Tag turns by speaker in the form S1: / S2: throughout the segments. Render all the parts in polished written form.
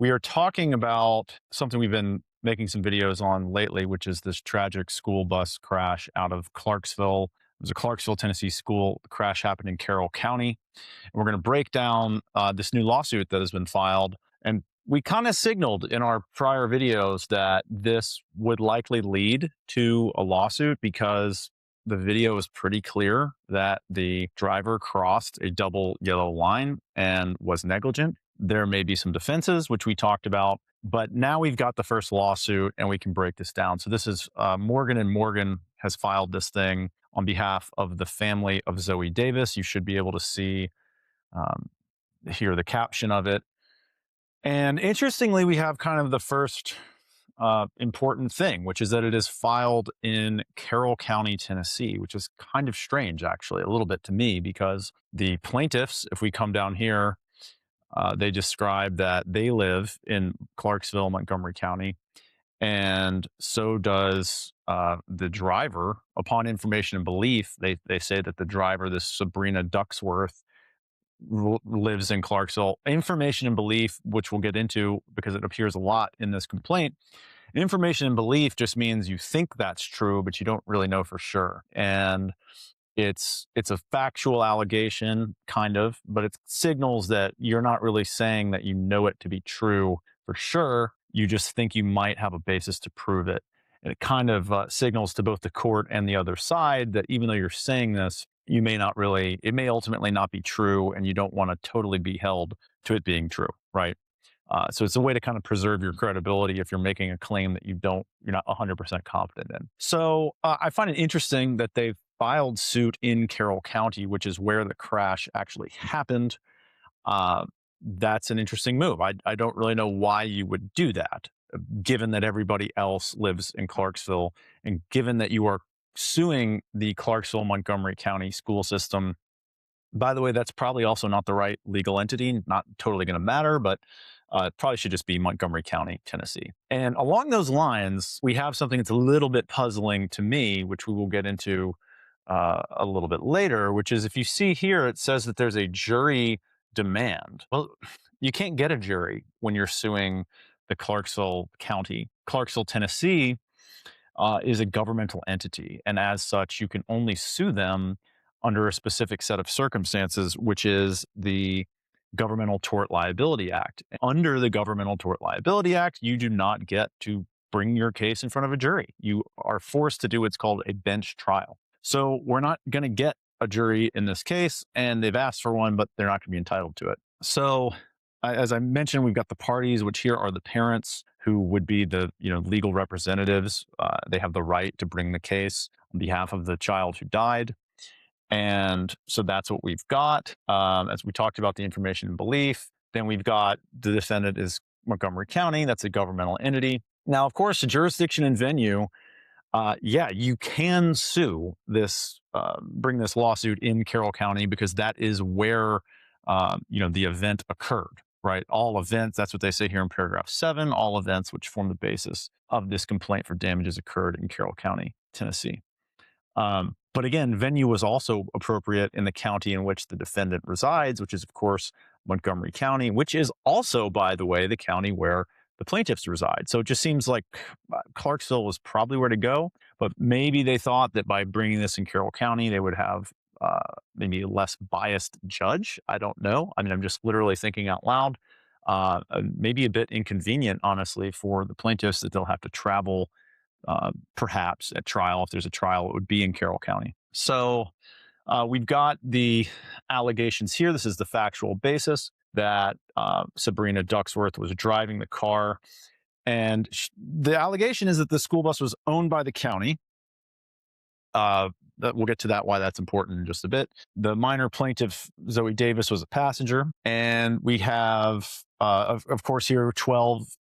S1: We are talking about something we've been making some videos on lately, which is this tragic school bus crash out of Clarksville. It was a Clarksville, Tennessee school. The crash happened in Carroll County. And we're going to break down this new lawsuit that has been filed. And we kind of signaled in our prior videos that this would likely lead to a lawsuit because the video is pretty clear that the driver crossed a double yellow line and was negligent. There may be some defenses, which we talked about, but now we've got the first lawsuit and we can break this down. So this is Morgan and Morgan has filed this thing on behalf of the family of Zoe Davis. You should be able to see hear the caption of it. And interestingly, we have kind of the first important thing, which is that it is filed in Carroll County, Tennessee, which is kind of strange, actually, a little bit to me, because the plaintiffs, if we come down here, they describe that they live in Clarksville, Montgomery County, and so does the driver. Upon information and belief, they say that the driver, this Sabrina Ducksworth, lives in Clarksville. Information and belief, which we'll get into because it appears a lot in this complaint. Information and belief just means you think that's true, but you don't really know for sure. And it's a factual allegation, kind of, but it signals that you're not really saying that you know it to be true for sure. You just think you might have a basis to prove it. And it kind of signals to both the court and the other side that even though you're saying this, you may not really, it may ultimately not be true, and you don't want to totally be held to it being true, right? So it's a way to kind of preserve your credibility if you're making a claim that you're not 100% confident in. So I find it interesting that they've filed suit in Carroll County, which is where the crash actually happened. That's an interesting move. I don't really know why you would do that, given that everybody else lives in Clarksville, and given that you are suing the Clarksville Montgomery County School System. By the way, that's probably also not the right legal entity, not totally going to matter, but it probably should just be Montgomery County, Tennessee. And along those lines, we have something that's a little bit puzzling to me, which we will get into a little bit later, which is if you see here, it says that there's a jury demand. Well, you can't get a jury when you're suing the Clarksville County. Clarksville, Tennessee is a governmental entity. And as such, you can only sue them under a specific set of circumstances, which is the Governmental Tort Liability Act. Under the Governmental Tort Liability Act, you do not get to bring your case in front of a jury. You are forced to do what's called a bench trial. So we're not going to get a jury in this case, and they've asked for one, but they're not going to be entitled to it. So as I mentioned, we've got the parties, which here are the parents who would be the legal representatives. They have the right to bring the case on behalf of the child who died. And so that's what we've got. As we talked about the information and belief, then we've got the defendant is Montgomery County. That's a governmental entity. Now, of course, the jurisdiction and venue, you can sue this, bring this lawsuit in Carroll County because that is where, the event occurred, right? All events, that's what they say here in paragraph 7, all events which form the basis of this complaint for damages occurred in Carroll County, Tennessee. But again, venue was also appropriate in the county in which the defendant resides, which is, of course, Montgomery County, which is also, by the way, the county where the plaintiffs reside. So it just seems like Clarksville was probably where to go, but maybe they thought that by bringing this in Carroll County, they would have maybe a less biased judge. I don't know. I mean, I'm just literally thinking out loud. Maybe a bit inconvenient, honestly, for the plaintiffs that they'll have to travel perhaps at trial. If there's a trial, it would be in Carroll County. So we've got the allegations here. This is the factual basis that Sabrina Ducksworth was driving the car. And the allegation is that the school bus was owned by the county. We'll get to that, why that's important in just a bit. The minor plaintiff, Zoe Davis, was a passenger. And we have, of course, here,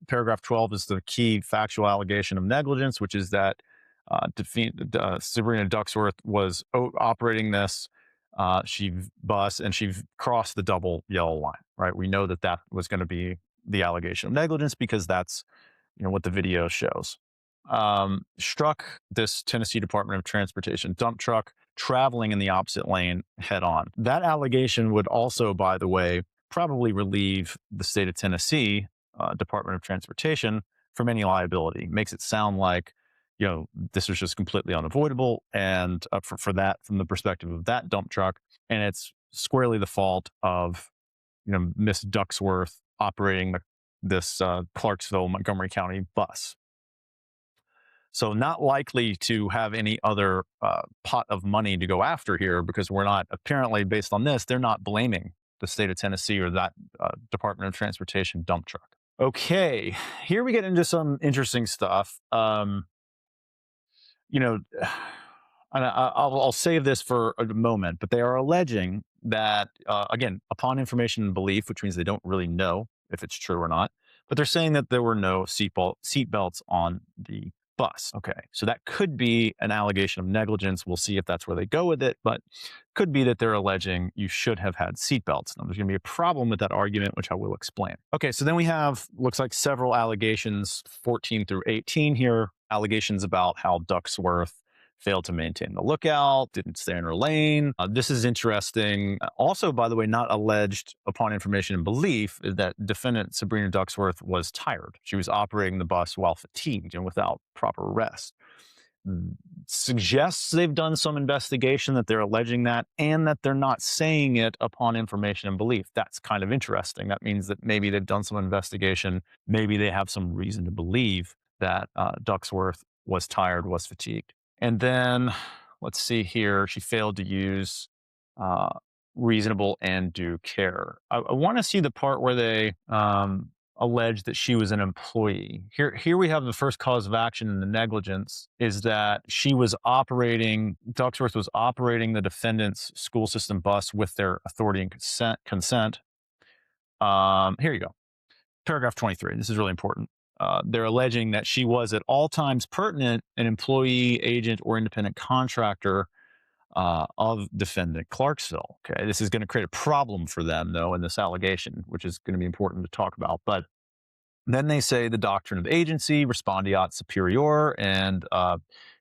S1: paragraph 12 is the key factual allegation of negligence, which is that Sabrina Ducksworth was operating this bus and she crossed the double yellow line, right? We know that that was going to be the allegation of negligence because that's what the video shows. Struck this Tennessee Department of Transportation dump truck traveling in the opposite lane head on. That allegation would also, by the way, probably relieve the state of Tennessee Department of Transportation from any liability. Makes it sound like, this was just completely unavoidable, and for that, from the perspective of that dump truck, and it's squarely the fault of Miss Ducksworth operating this Clarksville Montgomery County bus. So not likely to have any other pot of money to go after here, because we're not, apparently based on this, they're not blaming the state of Tennessee or that Department of Transportation dump truck. Okay, here we get into some interesting stuff. And I'll save this for a moment, but they are alleging that, again, upon information and belief, which means they don't really know if it's true or not, but they're saying that there were no seat belts on the bus. Okay, so that could be an allegation of negligence. We'll see if that's where they go with it, but could be that they're alleging you should have had seat belts. Now, there's going to be a problem with that argument, which I will explain. Okay, so then we have, looks like, several allegations, 14 through 18 here, allegations about how Ducksworth failed to maintain the lookout, didn't stay in her lane. This is interesting. Also, by the way, not alleged upon information and belief is that defendant Sabrina Ducksworth was tired. She was operating the bus while fatigued and without proper rest. Suggests they've done some investigation, that they're alleging that, and that they're not saying it upon information and belief. That's kind of interesting. That means that maybe they've done some investigation. Maybe they have some reason to believe that Ducksworth was tired, was fatigued. And then, let's see here, she failed to use reasonable and due care. I want to see the part where they allege that she was an employee. Here we have the first cause of action in the negligence, is that Ducksworth was operating the defendant's school system bus with their authority and consent. Here you go. Paragraph 23. This is really important. They're alleging that she was at all times pertinent an employee, agent, or independent contractor of defendant Clarksville. Okay, this is going to create a problem for them, though, in this allegation, which is going to be important to talk about. But then they say the doctrine of agency, respondeat superior, and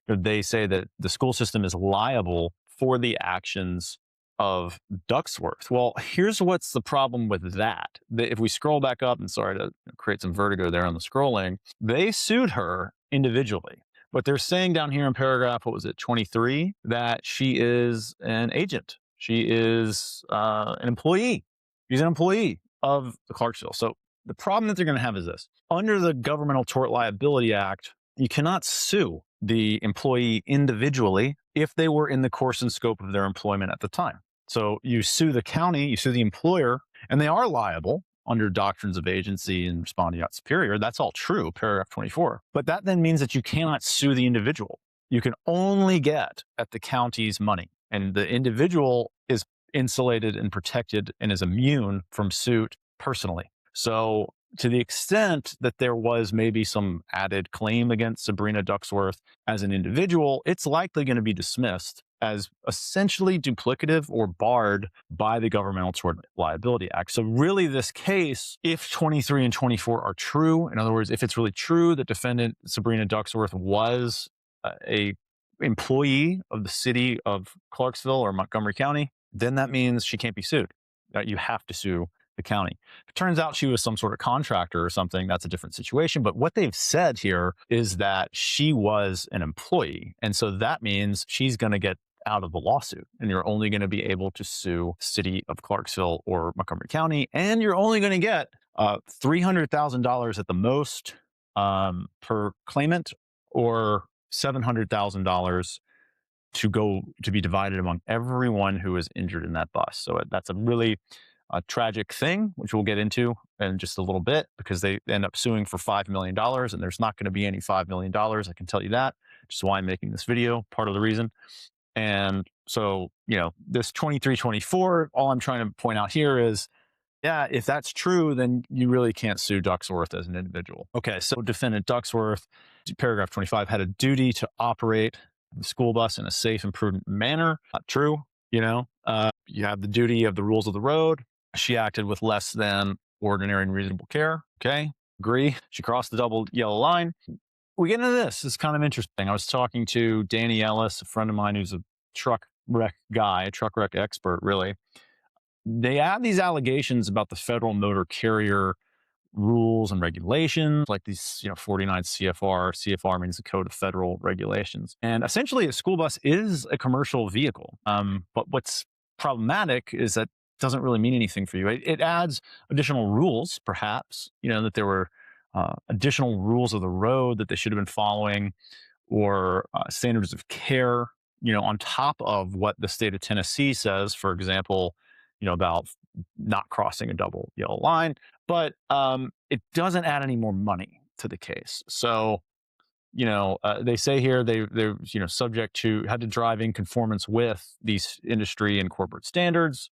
S1: they say that the school system is liable for the actions of Ducksworth. Well, here's what's the problem with that. If we scroll back up, and sorry to create some vertigo there on the scrolling, they sued her individually. But they're saying down here in paragraph, 23, that she is an agent. She is an employee. She's an employee of the Clarksville. So the problem that they're going to have is this. Under the Governmental Tort Liability Act, you cannot sue the employee individually if they were in the course and scope of their employment at the time. So you sue the county, you sue the employer, and they are liable under doctrines of agency and respondeat superior. That's all true, paragraph 24. But that then means that you cannot sue the individual. You can only get at the county's money, and the individual is insulated and protected and is immune from suit personally. So to the extent that there was maybe some added claim against Sabrina Ducksworth as an individual, it's likely going to be dismissed as essentially duplicative or barred by the Governmental Tort Liability Act. So really this case, if 23 and 24 are true, in other words, if it's really true that defendant Sabrina Ducksworth was a employee of the city of Clarksville or Montgomery County, then that means she can't be sued. You have to sue the county. If it turns out she was some sort of contractor or something, that's a different situation. But what they've said here is that she was an employee. And so that means she's going to get out of the lawsuit, and you're only going to be able to sue city of Clarksville or Montgomery County, and you're only going to get $300,000 at the most per claimant, or $700,000 to be divided among everyone who is injured in that bus. So that's a really tragic thing, which we'll get into in just a little bit, because they end up suing for $5 million, and there's not going to be any $5 million. I can tell you that, which is why I'm making this video, part of the reason. And so, this 23-24, all I'm trying to point out here is, yeah, if that's true, then you really can't sue Ducksworth as an individual. Okay, so defendant Ducksworth, paragraph 25, had a duty to operate the school bus in a safe and prudent manner. Not true, you have the duty of the rules of the road. She acted with less than ordinary and reasonable care. Okay, agree. She crossed the double yellow line. We get into this. It's kind of interesting. I was talking to Danny Ellis, a friend of mine who's a truck wreck guy, a truck wreck expert, really. They have these allegations about the Federal Motor Carrier rules and regulations, like these, 49 CFR. CFR means the Code of Federal Regulations. And essentially, a school bus is a commercial vehicle. But what's problematic is that it doesn't really mean anything for you. It adds additional rules, perhaps, that there were additional rules of the road that they should have been following, or standards of care, on top of what the state of Tennessee says, for example, about not crossing a double yellow line. But it doesn't add any more money to the case. So, they say here they're subject to had to drive in conformance with these industry and corporate standards.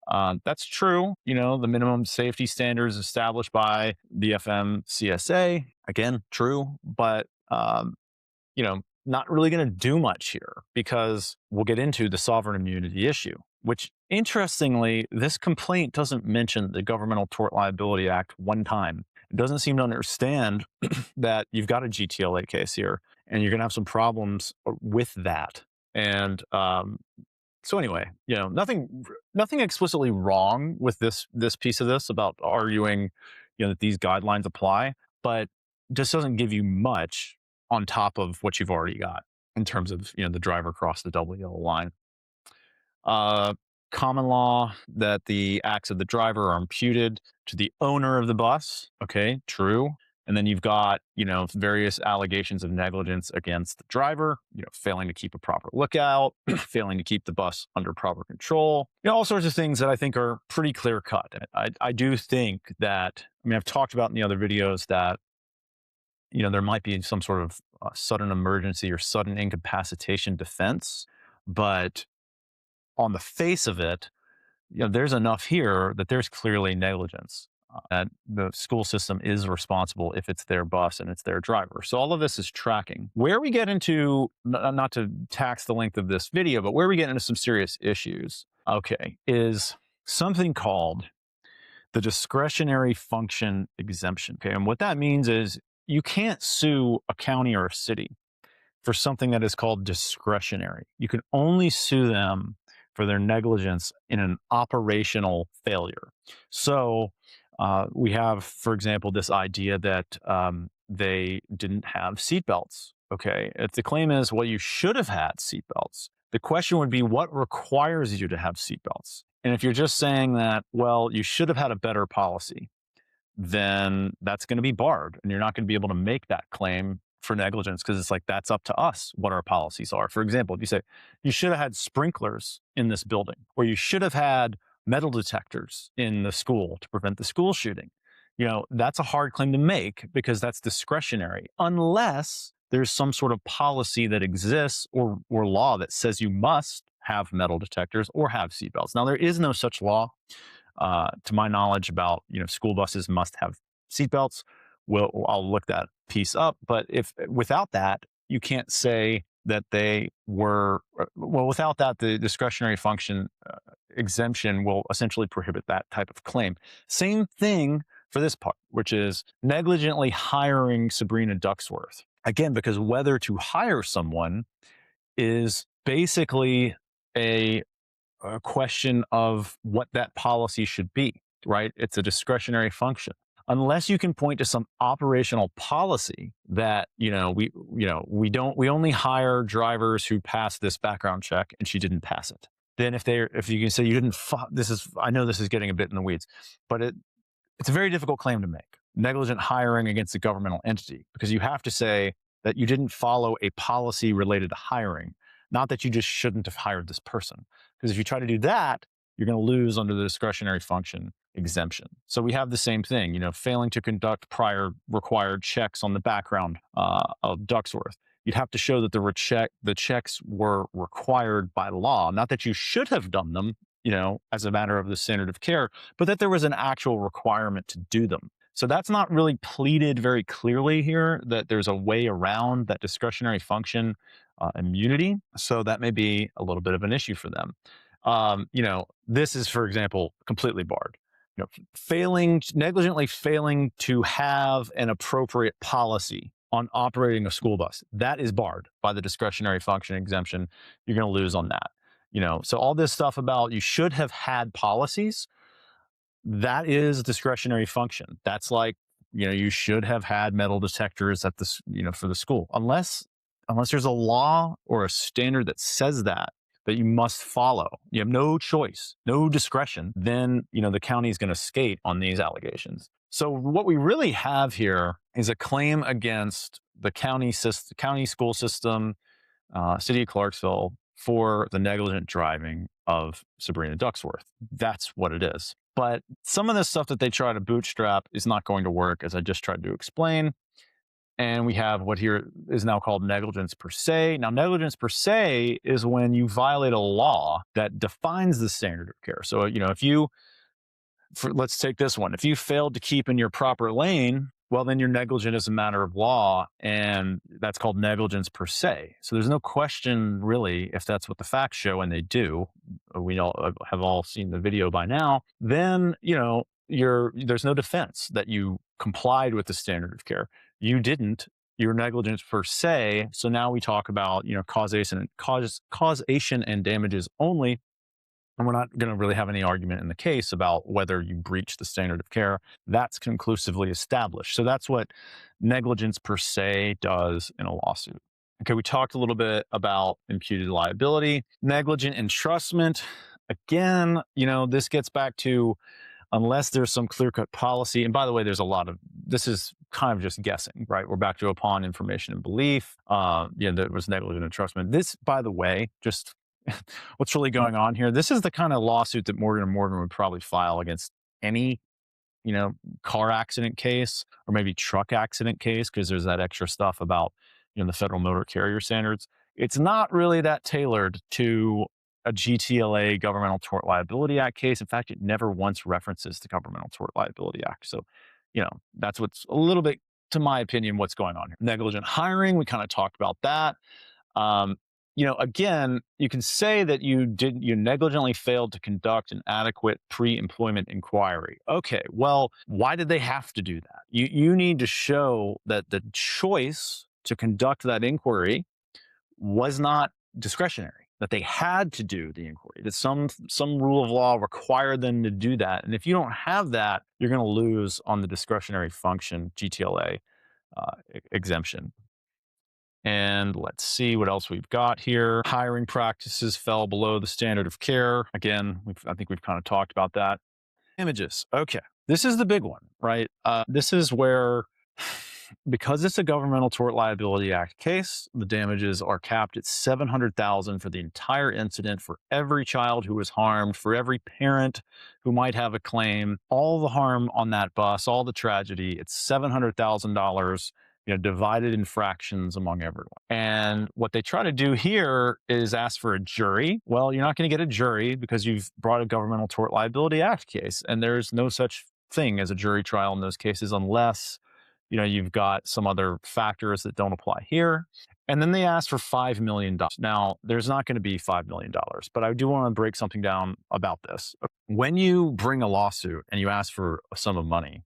S1: That's true. The minimum safety standards established by the FMCSA, again, true. But not really going to do much here, because we'll get into the sovereign immunity issue, which, interestingly, this complaint doesn't mention the Governmental Tort Liability Act one time. It doesn't seem to understand that you've got a GTLA case here, and you're going to have some problems with that. And so anyway, nothing explicitly wrong with this piece of this about arguing, that these guidelines apply, but just doesn't give you much on top of what you've already got in terms of, the driver crossed the double yellow line. Common law that the acts of the driver are imputed to the owner of the bus. Okay, true. And then you've got, various allegations of negligence against the driver, failing to keep a proper lookout, failing to keep the bus under proper control, all sorts of things that I think are pretty clear cut. I do think that, I've talked about in the other videos that, there might be some sort of sudden emergency or sudden incapacitation defense, but on the face of it, there's enough here that there's clearly negligence, that the school system is responsible if it's their bus and it's their driver. So all of this is tracking. Where we get into, not to tax the length of this video, but where we get into some serious issues, is something called the discretionary function exemption. Okay, and what that means is you can't sue a county or a city for something that is called discretionary. You can only sue them for their negligence in an operational failure. So we have, for example, this idea that they didn't have seatbelts. Okay, if the claim is, well, you should have had seatbelts, the question would be, what requires you to have seatbelts? And if you're just saying that, well, you should have had a better policy, then that's going to be barred, and you're not going to be able to make that claim for negligence, because it's like, that's up to us what our policies are. For example, if you say you should have had sprinklers in this building, or you should have had metal detectors in the school to prevent the school shooting, that's a hard claim to make, because that's discretionary, unless there's some sort of policy that exists or law that says you must have metal detectors or have seatbelts. Now, there is no such law, to my knowledge, about, school buses must have seatbelts. I'll look that piece up. But if without that, you can't say that they were, without that, the discretionary function exemption will essentially prohibit that type of claim. Same thing for this part, which is negligently hiring Sabrina Ducksworth. Again, because whether to hire someone is basically a question of what that policy should be, right? It's a discretionary function. Unless you can point to some operational policy that, we only hire drivers who pass this background check, and she didn't pass it. Then if you can say you didn't, I know this is getting a bit in the weeds, but it's a very difficult claim to make. Negligent hiring against a governmental entity, because you have to say that you didn't follow a policy related to hiring, not that you just shouldn't have hired this person. Because if you try to do that, you're going to lose under the discretionary function exemption. So we have the same thing, failing to conduct prior required checks on the background of Ducksworth. You'd have to show that the checks were required by law, not that you should have done them, as a matter of the standard of care, but that there was an actual requirement to do them. So that's not really pleaded very clearly here, that there's a way around that discretionary function immunity. So that may be a little bit of an issue for them. This is, for example, completely barred. Negligently failing to have an appropriate policy on operating a school bus, that is barred by the discretionary function exemption. You're going to lose on that. So all this stuff about you should have had policies, that is discretionary function. That's like, you should have had metal detectors at this, for the school, unless there's a law or a standard that says that you must follow. You have no choice, no discretion. Then, the county is going to skate on these allegations. So what we really have here is a claim against the county school system, city of Clarksville, for the negligent driving of Sabrina Ducksworth. That's what it is. But some of the stuff that they try to bootstrap is not going to work, as I just tried to explain. And we have what here is now called negligence per se. Now, negligence per se is when you violate a law that defines the standard of care. So, let's take this one. If you failed to keep in your proper lane, well, then you're negligent as a matter of law, and that's called negligence per se. So there's no question really if that's what the facts show, and they do. We all have all seen the video by now. Then there's no defense that you complied with the standard of care. You didn't. You're negligent per se. So now we talk about causation and damages only. And we're not going to really have any argument in the case about whether you breached the standard of care. That's conclusively established. So that's what negligence per se does in a lawsuit. Okay, we talked a little bit about imputed liability. Negligent entrustment. Again, this gets back to unless there's some clear-cut policy. And by the way, this is kind of just guessing, right? We're back to upon information and belief. There was negligent entrustment. This, by the way, just what's really going on here. This is the kind of lawsuit that Morgan & Morgan would probably file against any, car accident case or maybe truck accident case, because there's that extra stuff about, the federal motor carrier standards. It's not really that tailored to a GTLA, Governmental Tort Liability Act case. In fact, it never once references the Governmental Tort Liability Act. So, that's what's a little bit, to my opinion, what's going on here. Negligent hiring, we kind of talked about that. Again, you can say that you negligently failed to conduct an adequate pre-employment inquiry. Okay, well, why did they have to do that? You need to show that the choice to conduct that inquiry was not discretionary, that they had to do the inquiry, that some rule of law required them to do that. And if you don't have that, you're going to lose on the discretionary function GTLA exemption. And let's see what else we've got here. Hiring practices fell below the standard of care. Again, I think we've kind of talked about that. Images. Okay. This is the big one, right? This is where, because it's a Governmental Tort Liability Act case, the damages are capped at $700,000 for the entire incident, for every child who was harmed, for every parent who might have a claim, all the harm on that bus, all the tragedy. It's $700,000. Divided in fractions among everyone. And what they try to do here is ask for a jury. Well, you're not going to get a jury because you've brought a Governmental Tort Liability Act case, and there's no such thing as a jury trial in those cases unless, you've got some other factors that don't apply here. And then they ask for $5 million. Now, there's not going to be $5 million, but I do want to break something down about this. When you bring a lawsuit and you ask for a sum of money,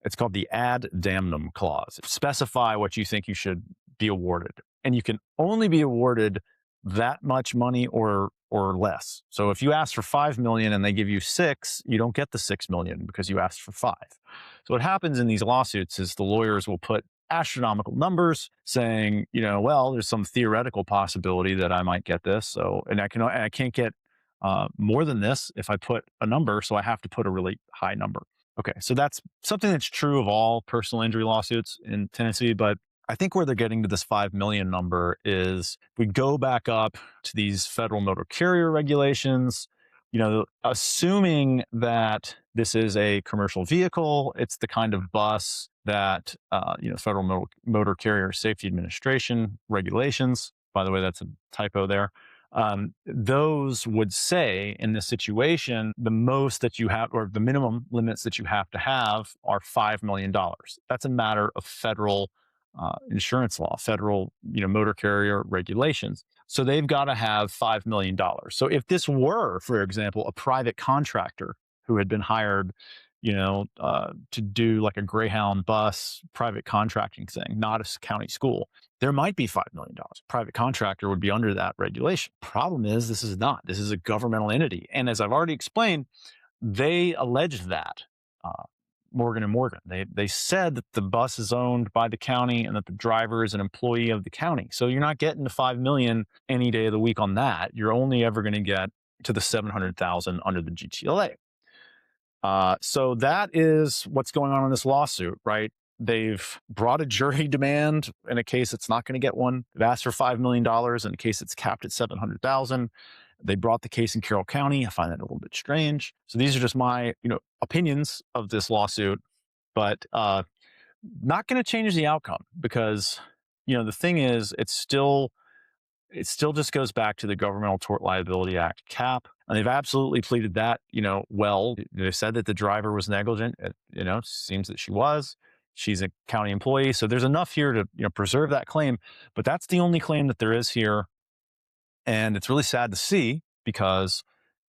S1: it's called the ad damnum clause. Specify what you think you should be awarded. And you can only be awarded that much money or less. So if you ask for $5 million and they give you $6 million, you don't get the $6 million because you asked for $5 million. So what happens in these lawsuits is the lawyers will put astronomical numbers saying, well, there's some theoretical possibility that I might get this. So, and I can't get more than this if I put a number. So I have to put a really high number. Okay, so that's something that's true of all personal injury lawsuits in Tennessee, but I think where they're getting to this 5 million number is we go back up to these federal motor carrier regulations, assuming that this is a commercial vehicle, it's the kind of bus that, Federal Motor Carrier Safety Administration regulations, by the way, that's a typo there. Those would say in this situation, the most that you have, or the minimum limits that you have to have, are $5 million. That's a matter of federal insurance law, federal, motor carrier regulations. So they've got to have $5 million. So if this were, for example, a private contractor who had been hired, to do like a Greyhound bus private contracting thing, not a county school, there might be $5 million. Private contractor would be under that regulation. Problem is, this is not. This is a governmental entity. And as I've already explained, they alleged that. Uh, Morgan and Morgan. They said that the bus is owned by the county and that the driver is an employee of the county. So you're not getting to 5 million any day of the week on that. You're only ever going to get to the 700,000 under the GTLA. So that is what's going on in this lawsuit, right? They've brought a jury demand in a case it's not going to get one. They've asked for $5 million in a case it's capped at 700,000. They brought the case in Carroll County. I find that a little bit strange. So these are just my, opinions of this lawsuit, but not going to change the outcome because, the thing is, it still just goes back to the Governmental Tort Liability Act cap. And they've absolutely pleaded that, well. They said that the driver was negligent. It, seems that she was. She's a county employee. So there's enough here to, preserve that claim. But that's the only claim that there is here. And it's really sad to see because,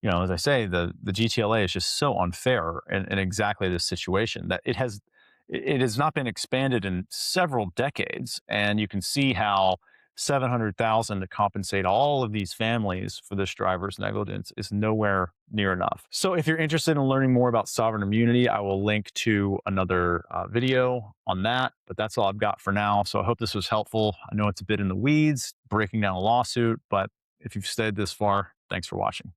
S1: as I say, the GTLA is just so unfair in exactly this situation that it has not been expanded in several decades. And you can see how 700,000 to compensate all of these families for this driver's negligence is nowhere near enough. So if you're interested in learning more about sovereign immunity, I will link to another video on that, but that's all I've got for now. So I hope this was helpful. I know it's a bit in the weeds, breaking down a lawsuit, but if you've stayed this far, thanks for watching.